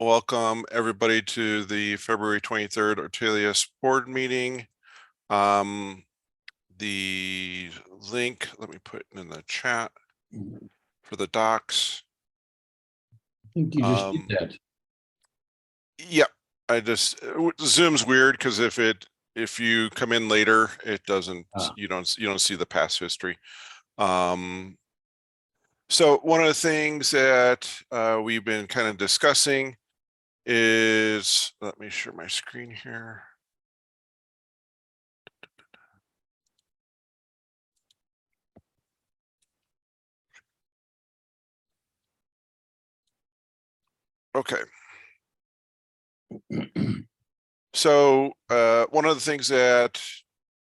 welcome everybody to the February 23rd Ortelius board meeting. The link, let me put it in the chat for the docs. I think you just did that. Yep, I just Zoom's weird because if you come in later, it doesn't you don't see the past history. So one of the things that we've been kind of discussing is, let me share my screen here. Okay. So one of the things that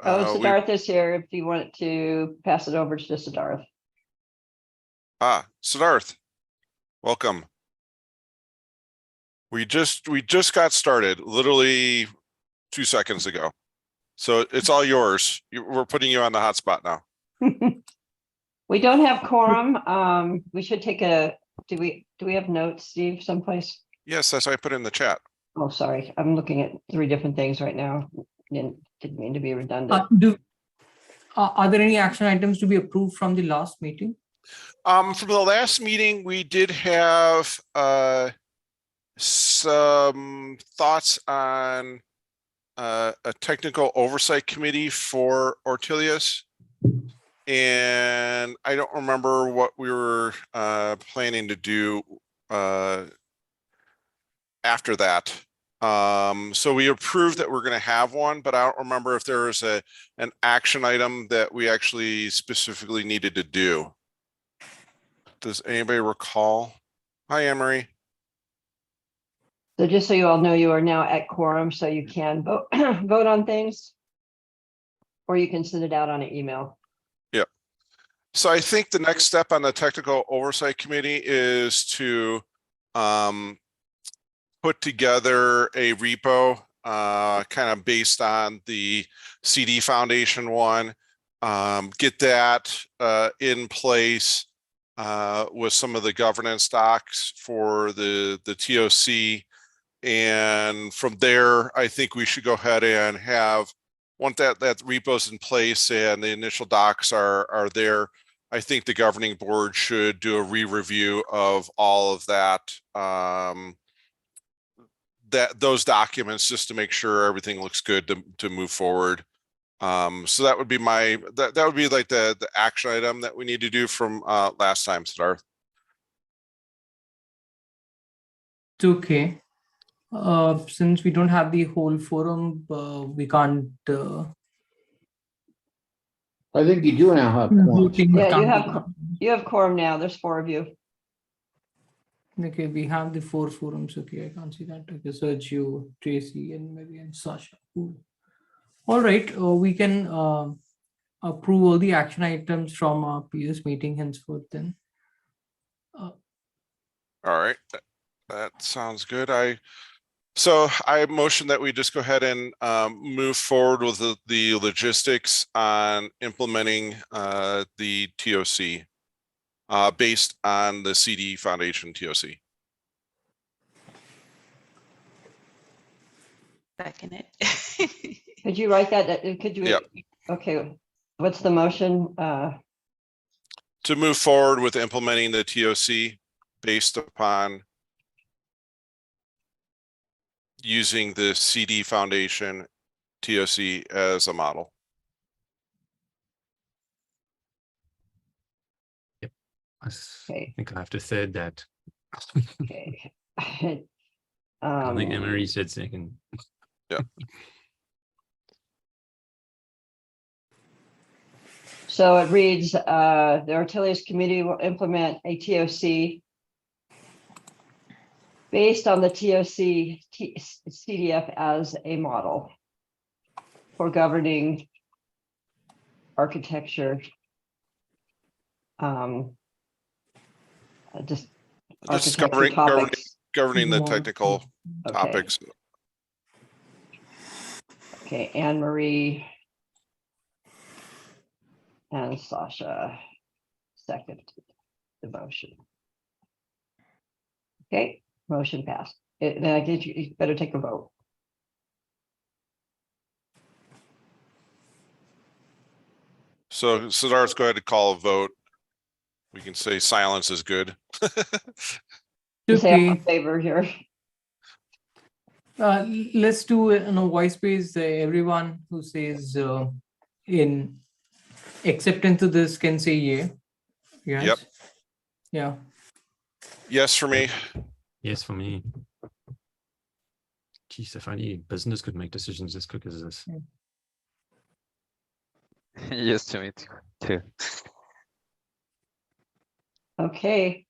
Siddharth is here if you want to pass it over to Siddharth. Siddharth, welcome. We just got started literally 2 seconds ago. So it's all yours. We're putting you on the hot spot now. We don't have quorum. We should take do we have notes, Steve, someplace? Yes, that's what I put in the chat. Oh, sorry. I'm looking at 3 different things right now. Didn't mean to be redundant. Are there any action items to be approved from the last meeting? From the last meeting, we did have some thoughts on a technical oversight committee for Ortelius. And I don't remember what we were planning to do after that. So we approved that we're going to have one, but I don't remember if there was an action item that we actually specifically needed to do. Does anybody recall? Hi, Emery. So just so you all know, you are now at quorum, so you can vote vote on things, or you can send it out on an email. Yep. So I think the next step on the technical oversight committee is to put together a repo kind of based on the CD Foundation one, get that in place with some of the governance docs for the TOC. And from there, I think we should go ahead and once that repo's in place and the initial docs are there, I think the governing board should do a re-review of all of that, those documents, just to make sure everything looks good to move forward. So that would be that would be like the action item that we need to do from last time, Siddharth. It's okay. Since we don't have the whole forum, we can't. I think you do now have quorum. Yeah, you have quorum now. There's 4 of you. Okay, we have the 4 forums. Okay, I can't see that. Okay, so it's you, Tracy, and maybe and Sasha. Cool. All right, we can approve all the action items from our previous meeting henceforth then. All right, that sounds good. So I motion that we just go ahead and move forward with the logistics on implementing the TOC based on the CD Foundation TOC. Second it. Could you write that? Could you? Yep. Okay. What's the motion? To move forward with implementing the TOC based upon using the CD Foundation TOC as a model. Yep. Okay. I think I have to say that. Okay. I think Emery said second. Yeah. So it reads, the Ortelius committee will implement a TOC based on the TOC CDF as a model for governing architecture. Just governing the technical topics. Okay, Anne Marie and Sasha second the motion. Okay, motion passed. then I guess you better take a vote. So Siddharth, go ahead and call a vote. We can say silence is good. You say I'm in Okay, favor here. let's do it in a voice space. Everyone who says in acceptance to this can say yeah. Yes. Yep. Yeah. Yes for me. Yes, for me. Geez, if only business could make decisions as quick as this. Yes, to me too. Okay.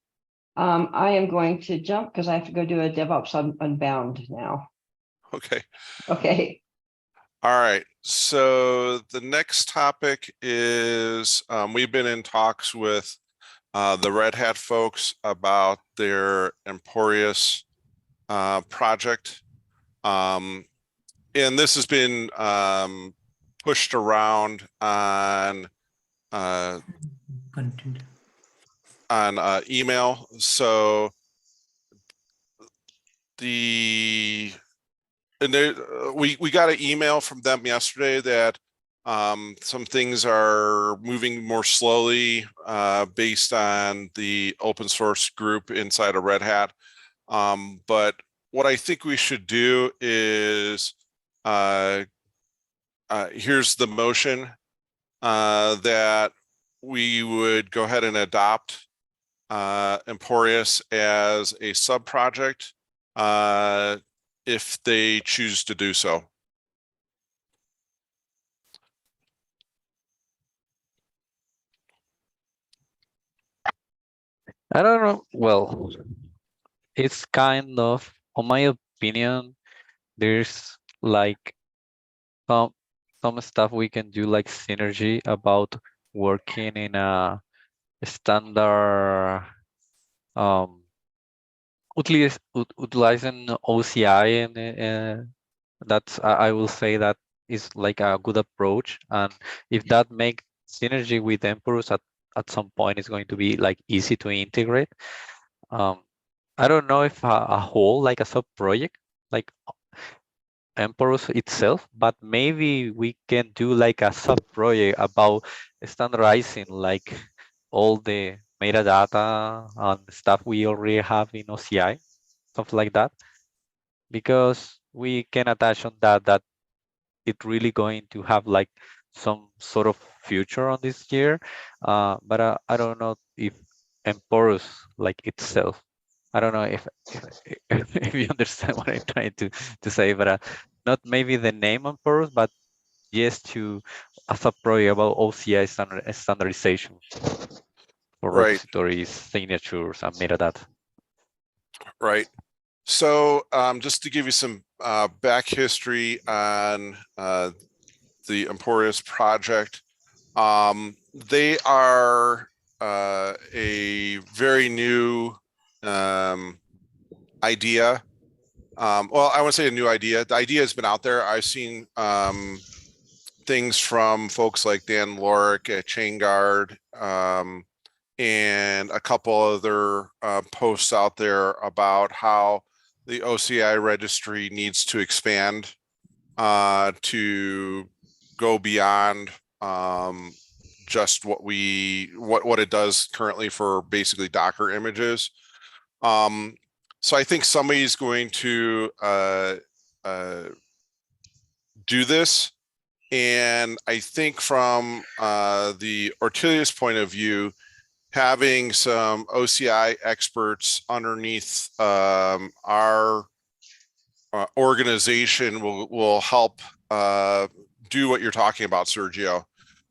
I am going to jump because I have to go do a DevOps Unbound now. Okay. Okay. All right. So the next topic is we've been in talks with the Red Hat folks about their Emporous project. And this has been pushed around on Content. Email. So we got an email from them yesterday that some things are moving more slowly based on the open source group inside of Red Hat. But what I think we should do is here's the motion that we would go ahead and adopt Emporous as a sub-project if they choose to do so. I don't know. Well, it's kind of, on my opinion, there's like some stuff we can do, like synergy about working in a standard utilizing OCI, and that's I will say that is like a good approach. And if that makes synergy with Emporous at some point, it's going to be like easy to integrate. I don't know if a whole, like a sub project like Emporous itself, but maybe we can do like a sub project about standardizing like all the metadata and stuff we already have in OCI, stuff like that, because we can attach on that it really going to have like some sort of future on this year. But I don't know if Emporous like itself, I don't know if if you understand what I'm trying to say, but not maybe the name Emporous, but yes, to as a project about OCI standardization for Right. repositories, signatures, and metadata. Right. So just to give you some back history on the Emporous project, they are a very new idea. Well, I wouldn't say a new idea. The idea has been out there. I've seen things from folks like Dan Lorick at ChainGuard and a couple other posts out there about how the OCI registry needs to expand to go beyond just what it does currently for basically Docker images. So I think somebody's going to do this. And I think from the Ortelius point of view, having some OCI experts underneath our organization will help do what you're talking about, Sergio,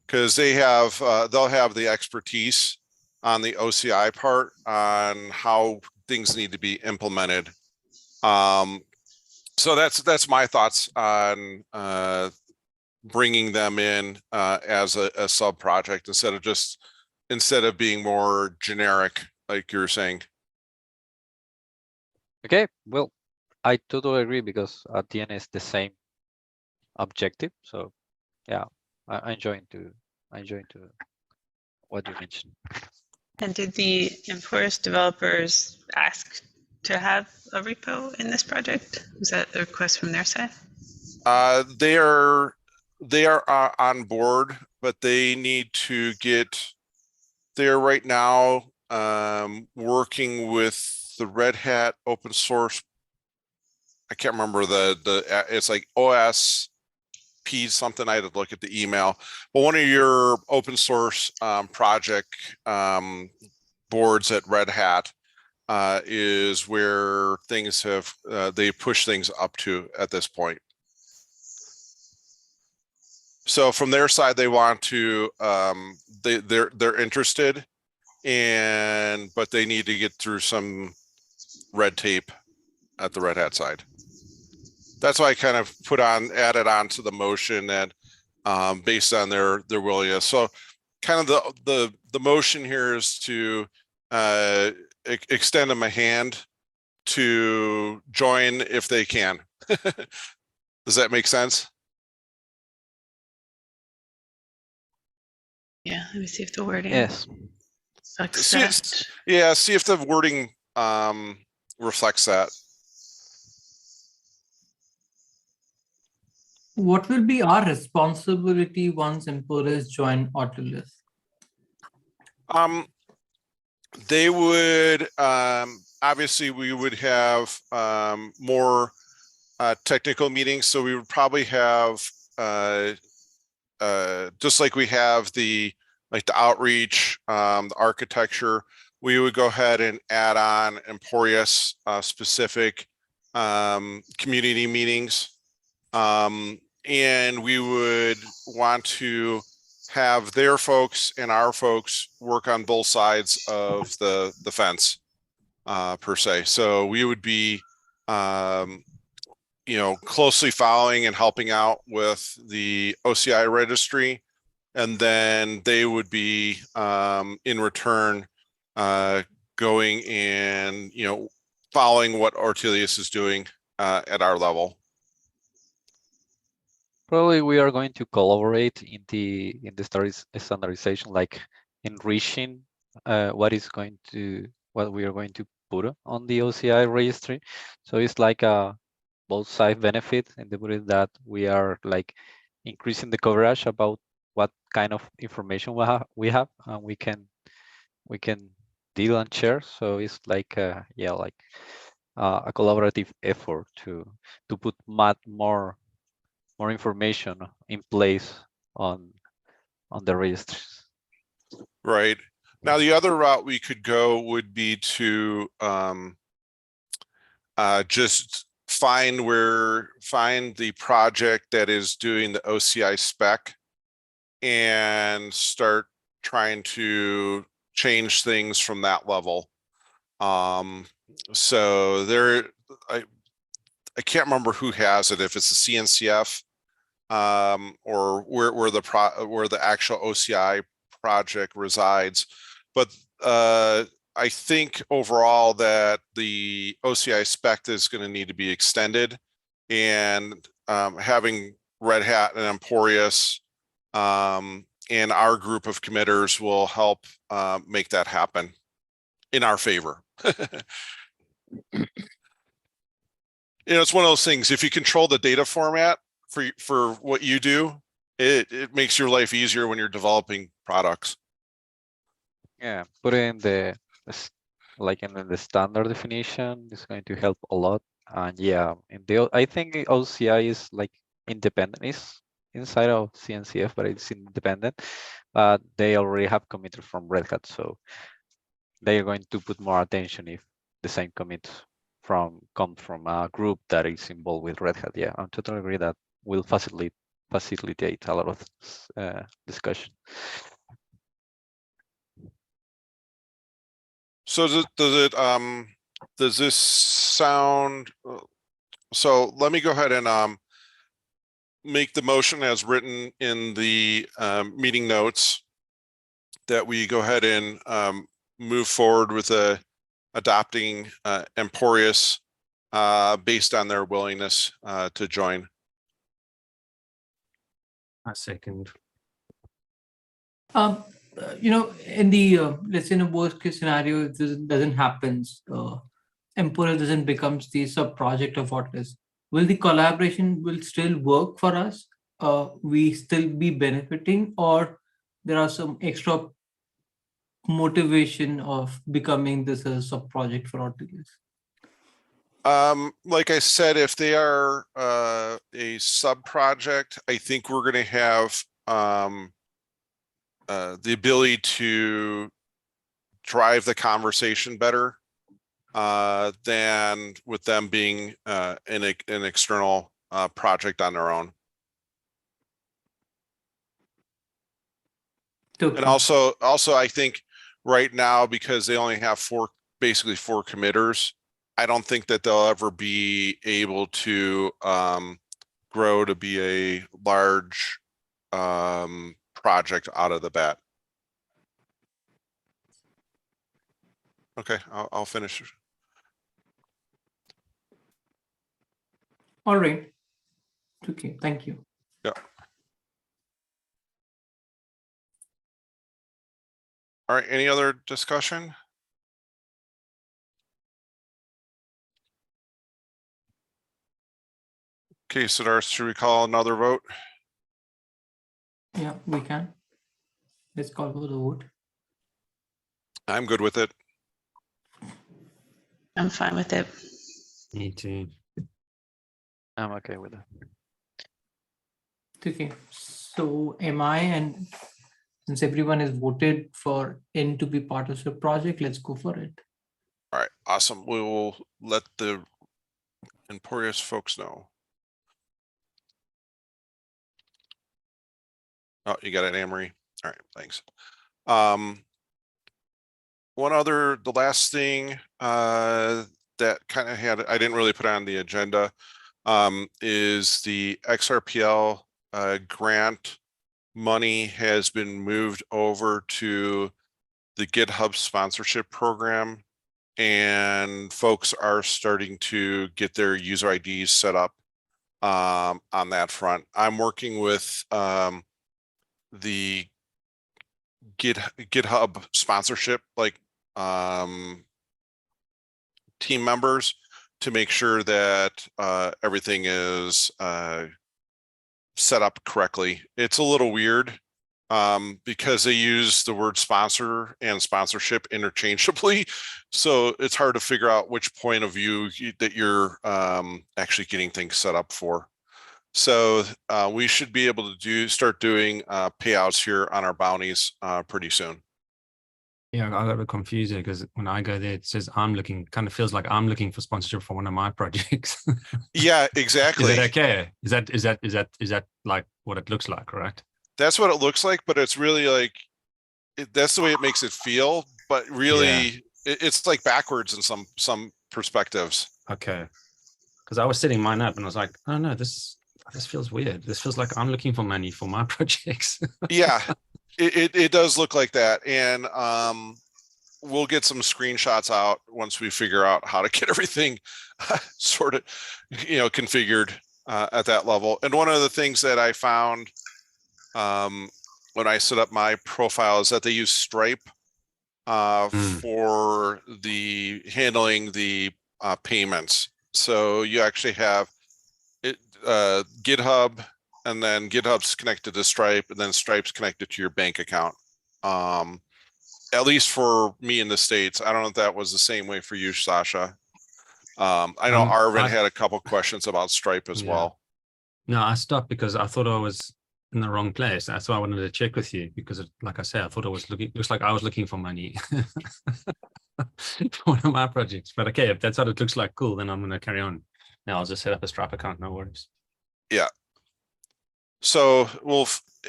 because they'll have the expertise on the OCI part on how things need to be implemented. So that's my thoughts on bringing them in as a sub project instead of being more generic, like you were saying. Okay, well, I totally agree, because at the end it's the same objective. So yeah, I'm enjoying to what you mentioned. And did the Emporous developers ask to have a repo in this project? Was that a request from their side? They are on board, but they need to get. They're right now working with the Red Hat open source. I can't remember it's like OSP something. I had to look at the email, but one of your open source project boards at Red Hat is where things have they push things up to at this point. So from their side, they want to they're interested, but they need to get through some red tape at the Red Hat side. That's why I kind of added on to the motion that based on their willingness. So kind of the motion here is to extend them a hand to join if they can. Does that make sense? Yeah, let me see if the wording. Yes. Accept. Yeah, see if the wording reflects that. What will be our responsibility once Emporous join Autolus? They would obviously we would have more technical meetings, so we would probably have just like we have the outreach, the architecture, we would go ahead and add on Emporous specific community meetings. And we would want to have their folks and our folks work on both sides of the fence per se. So we would be closely following and helping out with the OCI registry, and then they would be in return going and following what Ortelius is doing at our level. Probably we are going to collaborate in the standardization, like enriching what we are going to put on the OCI registry. So it's like a both side benefit in the way that we are like increasing the coverage about what kind of information we have and we can deal and share. So it's like a collaborative effort to put more information in place on the registries. Right. Now, the other route we could go would be to just find the project that is doing the OCI spec and start trying to change things from that level. So I can't remember who has it, if it's the CNCF or where the actual OCI project resides, but I think overall that the OCI spec is going to need to be extended, and having Red Hat and Emporous and our group of committers will help make that happen in our favor. It's one of those things, if you control the data format for what you do, it makes your life easier when you're developing products. Yeah, put in the standard definition is going to help a lot. And yeah, I think OCI is like independent, is inside of CNCF, but it's independent. But they already have committed from Red Hat, so they are going to put more attention if the same commit come from a group that is involved with Red Hat. Yeah, I totally agree that will facilitate a lot of discussion. So does this sound? So let me go ahead and make the motion as written in the meeting notes that we go ahead and move forward with adopting Emporous based on their willingness to join. A second. In the let's say in a worst case scenario, if this doesn't happen, Emporous doesn't becomes the sub project of Atlas, will the collaboration will still work for us? We still be benefiting, or there are some extra motivation of becoming this a sub project for Atlas? Like I said, if they are a sub project, I think we're gonna have the ability to drive the conversation better than with them being an external project on their own. Okay. And also I think right now, because they only have basically four committers, I don't think that they'll ever be able to grow to be a large project out of the bat. Okay, I'll finish. All right. Okay, thank you. Yeah. All right, any other discussion? Okay, Siddharth, should we call another vote? Yeah, we can. Let's call for the vote. I'm good with it. I'm fine with it. Me too. I'm okay with it. Okay, so am I, and since everyone has voted for N to be part of the project, let's go for it. All right, awesome. We will let the Emporous folks know. Oh, you got it, Anne-Marie. All right, thanks. The last thing that kind of I didn't really put on the agenda is the XRPL grant money has been moved over to the GitHub sponsorship program, and folks are starting to get their user IDs set up on that front. I'm working with the GitHub sponsorship team members to make sure that everything is set up correctly. It's a little weird because they use the word sponsor and sponsorship interchangeably. So it's hard to figure out which point of view that you're actually getting things set up for. So we should be able to start doing payouts here on our bounties pretty soon. Yeah, I got a bit confused because when I go there, it says kind of feels like I'm looking for sponsorship for one of my projects. Yeah, exactly. Is that okay? Is that like what it looks like, right? That's what it looks like, but it's really like, that's the way it makes it feel, but really it's like backwards in some perspectives. Okay. Because I was setting mine up and I was like, oh no, this feels weird. This feels like I'm looking for money for my projects. Yeah, it does look like that. And we'll get some screenshots out once we figure out how to get everything sort of, configured at that level. And one of the things that I found when I set up my profile is that they use Stripe for the handling the payments. So you actually have it GitHub, and then GitHub's connected to Stripe, and then Stripe's connected to your bank account. At least for me in the States. I don't know if that was the same way for you, Sasha. I know Arvin had a couple questions about Stripe as well. No, I stopped because I thought I was in the wrong place. That's why I wanted to check with you, because like I said, I thought I was looks like I was looking for money for one of my projects. But okay, if that's what it looks like, cool, then I'm going to carry on. Now I'll just set up a Stripe account, no worries. Yeah. So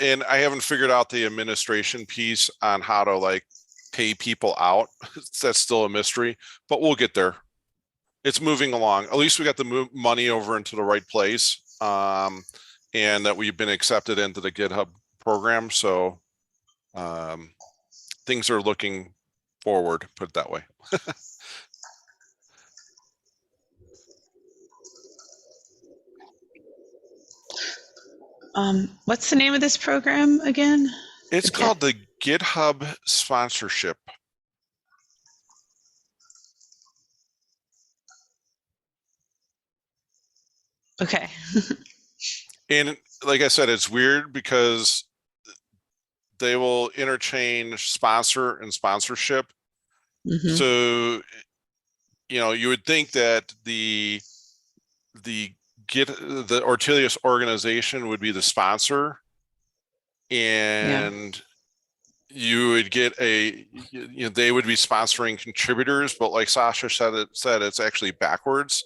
and I haven't figured out the administration piece on how to pay people out. That's still a mystery, but we'll get there. It's moving along. At least we got the money over into the right place, and that we've been accepted into the GitHub program. So things are looking forward, put it that way. What's the name of this program again? It's called the GitHub sponsorship. Okay. And like I said, it's weird because they will interchange sponsor and sponsorship. Mhm. So, you know, you would think that the Ortelius organization would be the sponsor. And you would get they would be sponsoring contributors, but like Sasha said it's actually backwards.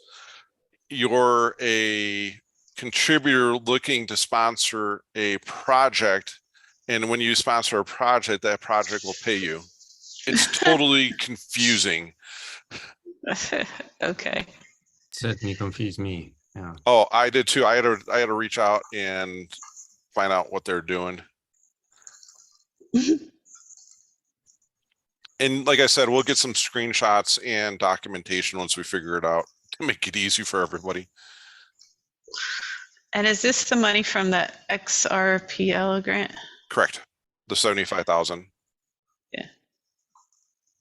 You're a contributor looking to sponsor a project, and when you sponsor a project, that project will pay you. It's totally confusing. Okay. Certainly confused me. Yeah. Oh, I did too. I had to reach out and find out what they're doing. And like I said, we'll get some screenshots and documentation once we figure it out to make it easy for everybody. And is this the money from the XRPL grant? Correct. The 75,000.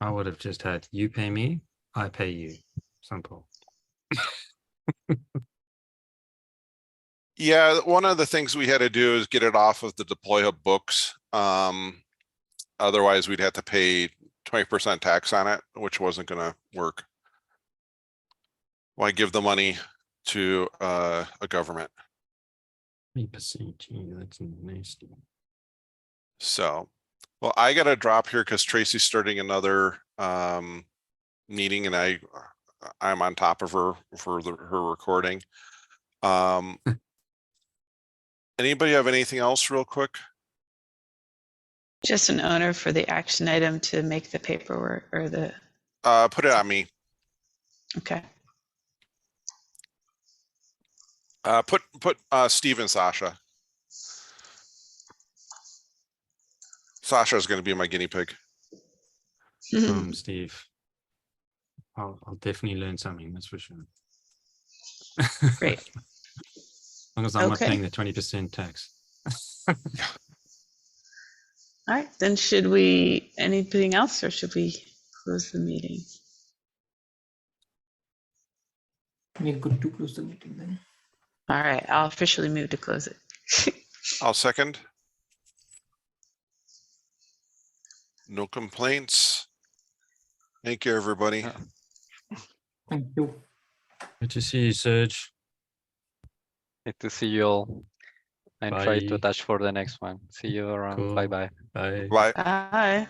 I would have just had you pay me, I pay you. Simple. Yeah, one of the things we had to do is get it off of the Deploy Hub books. Otherwise, we'd have to pay 20% tax on it, which wasn't going to work. Why give the money to a government? 3%. Gee, that's nasty. So, well, I got to drop here because Tracy's starting another meeting, and I'm on top of her for her recording. Anybody have anything else real quick? Just an owner for the action item to make the paperwork or the, Put it on me. okay. Put Steve and Sasha. Sasha is going to be my guinea pig. Steve. I'll definitely learn something, that's for sure. Great. As long as I'm not Okay. paying the 20% tax. All right, then anything else, or should we close the meeting? We're good to close the meeting then. All right, I'll officially move to close it. I'll second. No complaints. Thank you, everybody. Yeah. Thank you. Good to see you, Serge. Good to see you all. And try to Bye. attach for the next one. See you around. Cool. Bye bye. Bye. Bye. Bye.